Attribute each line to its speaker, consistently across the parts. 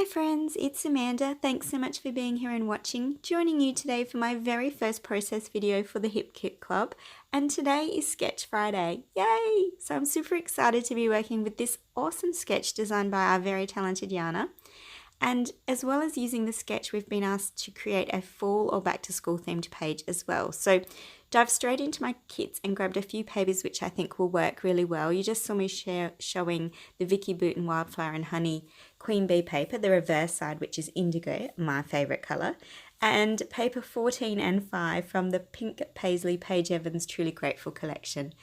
Speaker 1: Hi friends, it's Amanda. Thanks so much for being here and watching. Joining you today for my very first process video for the Hip Kit Club, and today is Sketch Friday. Yay! So I'm super excited to be working with this awesome sketch designed by our very talented Yana. And as well as using the sketch, we've been asked to create a fall or back to school themed page as well. So dive straight into my kits and grabbed a few papers which I think will work really well. You just saw me showing the Vicky Boughton Wildflower and Honey Queen Bee paper, the reverse side which is indigo, my favourite colour, and paper 14 and 5 from the Pink Paisley Paige Evans Truly Grateful collection.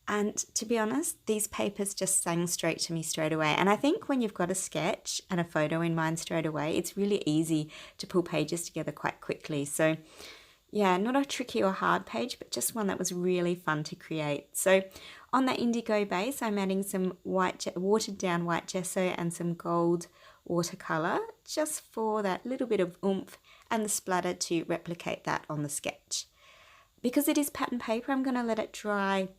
Speaker 1: And to be honest, these papers just sang straight to me straight away. And I think when you've got a sketch and a photo in mind straight away, it's really easy to pull pages together quite quickly. So yeah, not a tricky or hard page, but just one that was really fun to create. So on that indigo base, I'm adding some watered down white gesso and some gold watercolor, just for that little bit of oomph and the splatter to replicate that on the sketch. Because it is pattern paper, I'm going to let it dry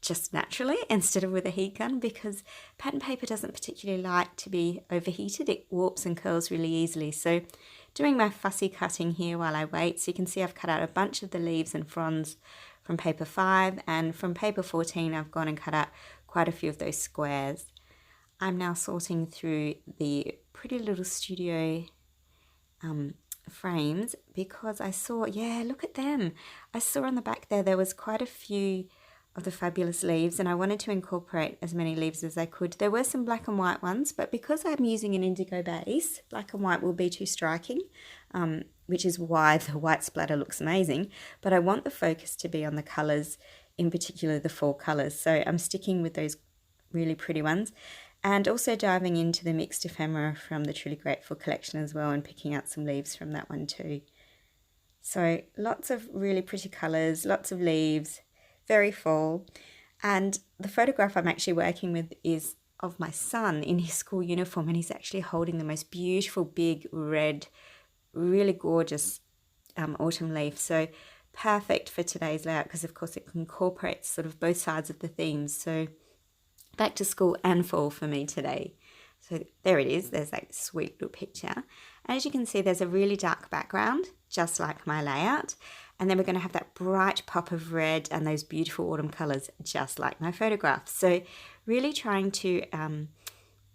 Speaker 1: just naturally instead of with a heat gun, because pattern paper doesn't particularly like to be overheated. It warps and curls really easily. So doing my fussy cutting here while I wait. So you can see I've cut out a bunch of the leaves and fronds from paper 5, and from paper 14 I've gone and cut out quite a few of those squares. I'm now sorting through the Pretty Little Studio frames because I saw, yeah, look at them. I saw on the back there was quite a few of the fabulous leaves, and I wanted to incorporate as many leaves as I could. There were some black and white ones, but because I'm using an indigo base, black and white will be too striking, which is why the white splatter looks amazing. But I want the focus to be on the colours, in particular the fall colours. So I'm sticking with those really pretty ones, and also diving into the mixed ephemera from the Truly Grateful collection as well, and picking out some leaves from that one too. So lots of really pretty colours, lots of leaves, very fall. And the photograph I'm actually working with is of my son in his school uniform, and he's actually holding the most beautiful big red, really gorgeous autumn leaf. So perfect for today's layout, because of course it incorporates sort of both sides of the themes. So back to school and fall for me today. So there it is, there's that sweet little picture. And as you can see, there's a really dark background, just like my layout. And then we're going to have that bright pop of red and those beautiful autumn colours, just like my photograph. So really trying to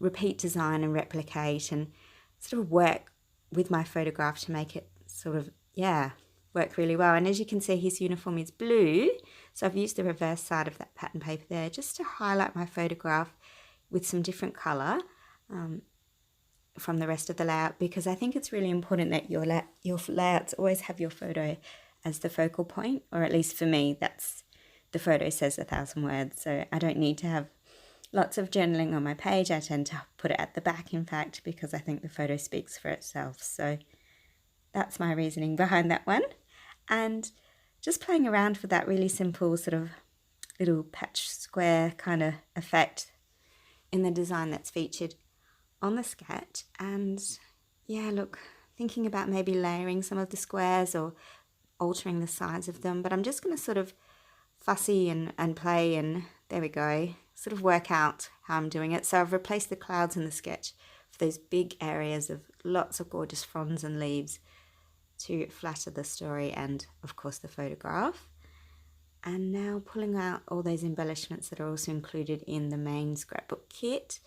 Speaker 1: repeat design and replicate and sort of work with my photograph to make it sort of, yeah, work really well. And as you can see, his uniform is blue. So I've used the reverse side of that pattern paper there just to highlight my photograph with some different colour from the rest of the layout, because I think it's really important that your layouts always have your photo as the focal point, or at least for me, that's the photo says 1,000 words. So I don't need to have lots of journaling on my page. I tend to put it at the back, in fact, because I think the photo speaks for itself. So that's my reasoning behind that one. And just playing around with that really simple sort of little patch square kind of effect in the design that's featured on the sketch. And yeah, look, thinking about maybe layering some of the squares or altering the size of them, but I'm just going to sort of fussy and play, and there we go, sort of work out how I'm doing it. So I've replaced the clouds in the sketch for those big areas of lots of gorgeous fronds and leaves to flatter the story and of course the photograph. And now pulling out all those embellishments that are also included in the main scrapbook kit.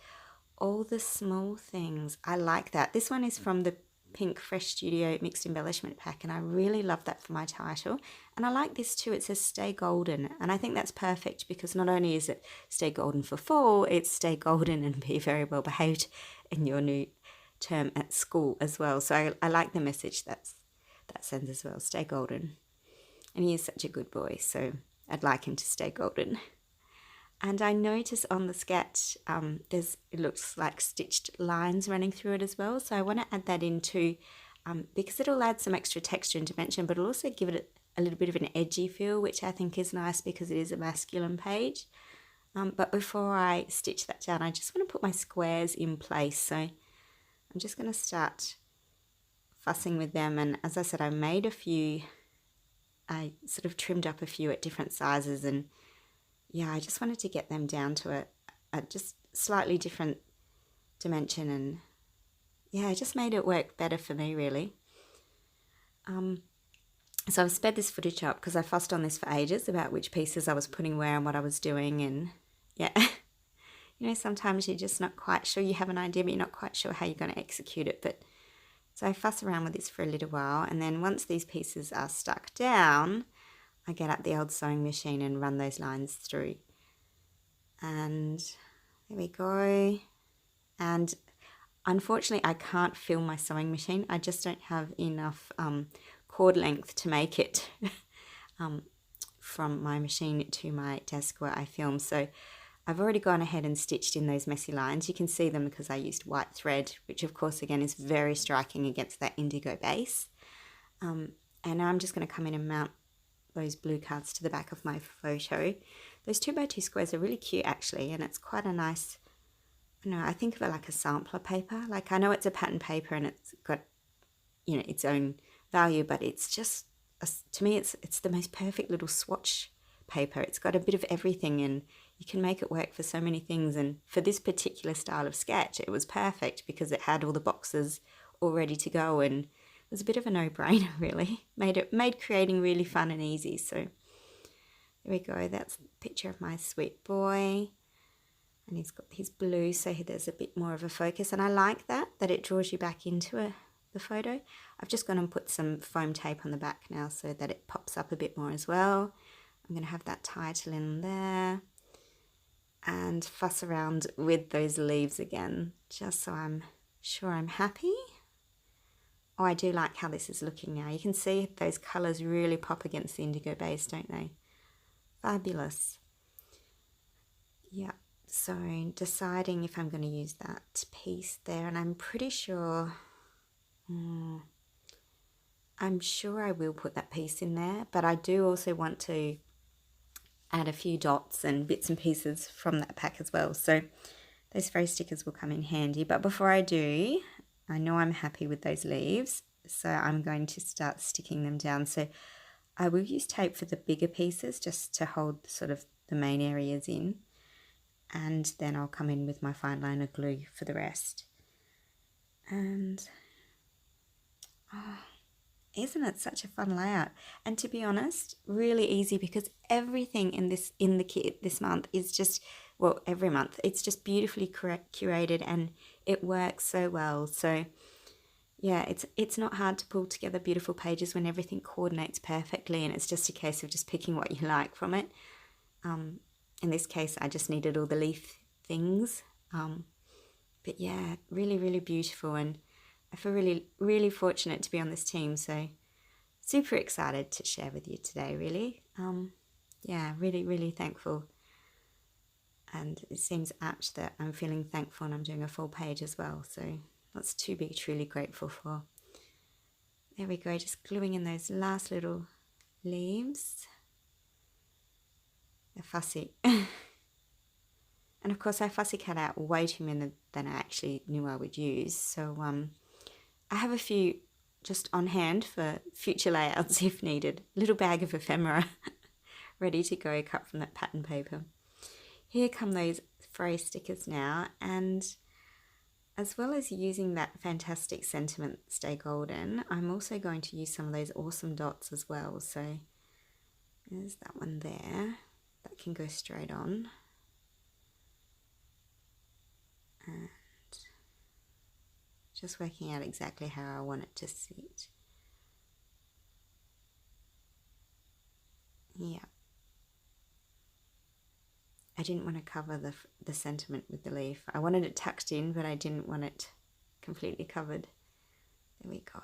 Speaker 1: All the small things, I like that. This one is from the Pink Fresh Studio Mixed Embellishment Pack, and I really love that for my title. And I like this too, it says Stay Golden, and I think that's perfect because not only is it Stay Golden for fall, it's Stay Golden and be very well behaved in your new term at school as well. So I like the message that sends as well, Stay Golden. And he is such a good boy, so I'd like him to stay golden. And I notice on the sketch, it looks like stitched lines running through it as well. So I want to add that in too, because it'll add some extra texture and dimension, but it'll also give it a little bit of an edgy feel, which I think is nice because it is a masculine page. But before I stitch that down, I just want to put my squares in place. So I'm just going to start fussing with them. And as I said, I made a few, I sort of trimmed up a few at different sizes, and yeah, I just wanted to get them down to a just slightly different dimension and yeah, it just made it work better for me, really. So I've sped this footage up because I fussed on this for ages about which pieces I was putting where and what I was doing. And yeah, you know, sometimes you're just not quite sure. You have an idea, but you're not quite sure how you're going to execute it. But so I fuss around with this for a little while. And then once these pieces are stuck down, I get out the old sewing machine and run those lines through. And there we go. And unfortunately, I can't fill my sewing machine. I just don't have enough cord length to make it from my machine to my desk where I film. So I've already gone ahead and stitched in those messy lines. You can see them because I used white thread, which of course again is very striking against that indigo base. And now I'm just going to come in and mount those blue cards to the back of my photo. Those 2x2 squares are really cute actually, and it's quite a nice, I think of it like a sampler paper. Like I know it's a pattern paper and it's got, its own value, but it's just, to me, it's the most perfect little swatch paper. It's got a bit of everything and you can make it work for so many things. And for this particular style of sketch, it was perfect because it had all the boxes all ready to go, and it was a bit of a no-brainer really. Made creating really fun and easy. So there we go. That's a picture of my sweet boy. And he's got his blue, so there's a bit more of a focus. And I like that it draws you back into the photo. I've just gone and put some foam tape on the back now so that it pops up a bit more as well. I'm going to have that title in there and fuss around with those leaves again, just so I'm sure I'm happy. Oh, I do like how this is looking now. You can see those colours really pop against the indigo base, don't they? Fabulous. Yeah. So deciding if I'm going to use that piece there, and I'm pretty sure, I'm sure I will put that piece in there, but I do also want to add a few dots and bits and pieces from that pack as well. So those phrase stickers will come in handy. But before I do, I know I'm happy with those leaves, so I'm going to start sticking them down. So I will use tape for the bigger pieces just to hold sort of the main areas in. And then I'll come in with my fine liner glue for the rest. And isn't it such a fun layout? And to be honest, really easy because everything in the kit this month is just, well, every month, it's just beautifully curated and it works so well. So yeah, it's not hard to pull together beautiful pages when everything coordinates perfectly, and it's just a case of just picking what you like from it. In this case, I just needed all the leaf things. But yeah, really, really beautiful. And I feel really, really fortunate to be on this team. So super excited to share with you today, really. Yeah, really, really thankful. And it seems apt that I'm feeling thankful and I'm doing a full page as well. So that's to be truly grateful for. There we go, just gluing in those last little leaves. They're fussy. And of course I fussy cut out way too many than I actually knew I would use. So I have a few just on hand for future layouts if needed. Little bag of ephemera ready to go, cut from that pattern paper. Here come those phrase stickers now, and as well as using that fantastic sentiment Stay Golden, I'm also going to use some of those awesome dots as well. So there's that one there that can go straight on. And just working out exactly how I want it to sit. Yeah. I didn't want to cover the sentiment with the leaf. I wanted it tucked in, but I didn't want it completely covered. There we go.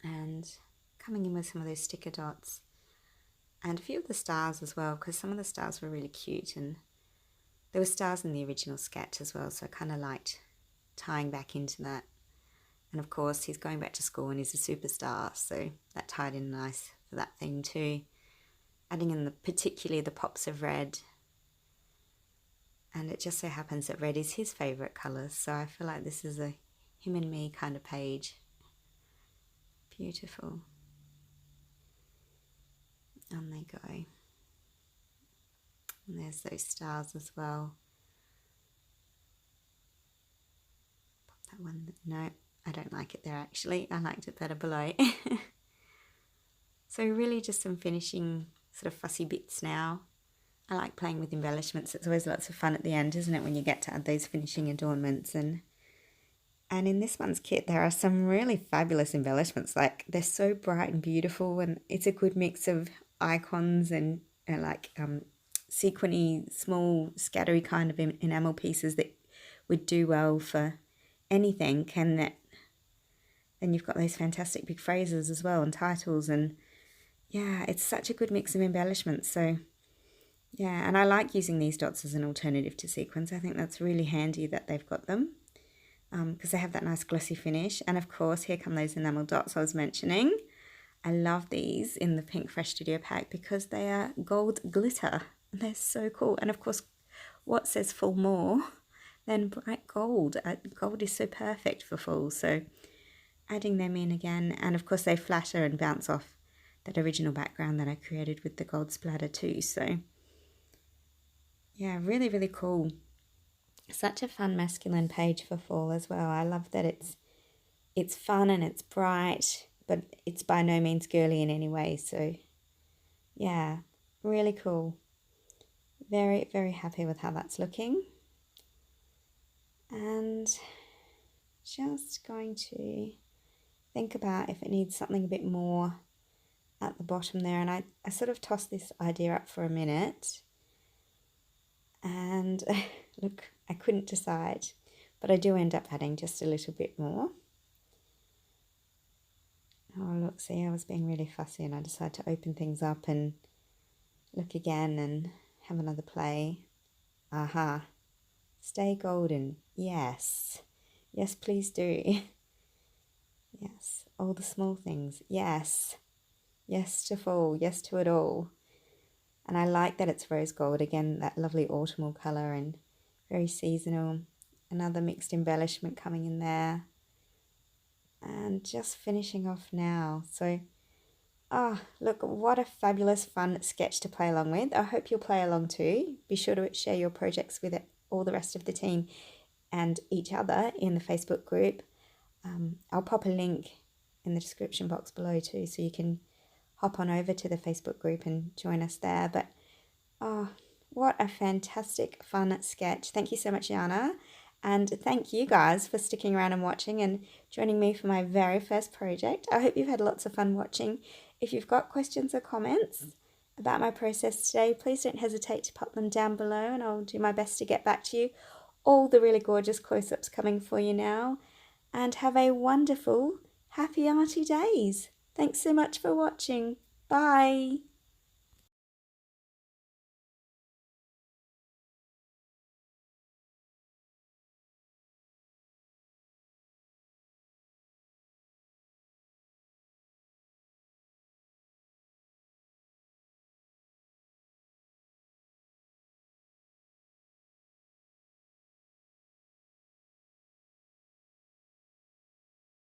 Speaker 1: And coming in with some of those sticker dots. And a few of the stars as well, because some of the stars were really cute, and there were stars in the original sketch as well, so I kind of liked tying back into that. And of course he's going back to school and he's a superstar, so that tied in nice for that theme too. Adding in particularly the pops of red, and it just so happens that red is his favourite colour, so I feel like this is a him and me kind of page. Beautiful. On they go. And there's those stars as well. No, I don't like it there actually. I liked it better below. So really just some finishing sort of fussy bits now. I like playing with embellishments. It's always lots of fun at the end, isn't it, when you get to add those finishing adornments. And in this one's kit, there are some really fabulous embellishments. Like, they're so bright and beautiful, and it's a good mix of icons and like sequiny, small, scattery kind of enamel pieces that would do well for anything. And then you've got those fantastic big phrases as well, and titles, and yeah, it's such a good mix of embellishments. So yeah, and I like using these dots as an alternative to sequins. I think that's really handy that they've got them, because they have that nice glossy finish. And of course, here come those enamel dots I was mentioning. I love these in the Pink Fresh Studio pack because they are gold glitter. They're so cool. And of course, what says fall more than bright gold? Gold is so perfect for fall. So adding them in again. And of course, they flatter and bounce off that original background that I created with the gold splatter too. So yeah, really, really cool. Such a fun masculine page for fall as well. I love that it's fun and it's bright, but it's by no means girly in any way. So yeah, really cool. Very, very happy with how that's looking. And just going to think about if it needs something a bit more at the bottom there. And I sort of tossed this idea up for a minute. And look, I couldn't decide, but I do end up adding just a little bit more. Oh, look, see, I was being really fussy and I decided to open things up and look again and have another play. Aha. Stay golden. Yes. Yes, please do. Yes. All the small things. Yes. Yes to fall. Yes to it all. And I like that it's rose gold. Again, that lovely autumnal colour and very seasonal. Another mixed embellishment coming in there. And just finishing off now. So, look, what a fabulous fun sketch to play along with. I hope you'll play along too. Be sure to share your projects with all the rest of the team and each other in the Facebook group. I'll pop a link in the description box below too, so you can hop on over to the Facebook group and join us there. But what a fantastic fun sketch. Thank you so much, Jana. And thank you guys for sticking around and watching and joining me for my very first project. I hope you've had lots of fun watching. If you've got questions or comments about my process today, please don't hesitate to pop them down below and I'll do my best to get back to you. All the really gorgeous close-ups coming for you now. And have a wonderful, happy arty days. Thanks so much for watching. Bye.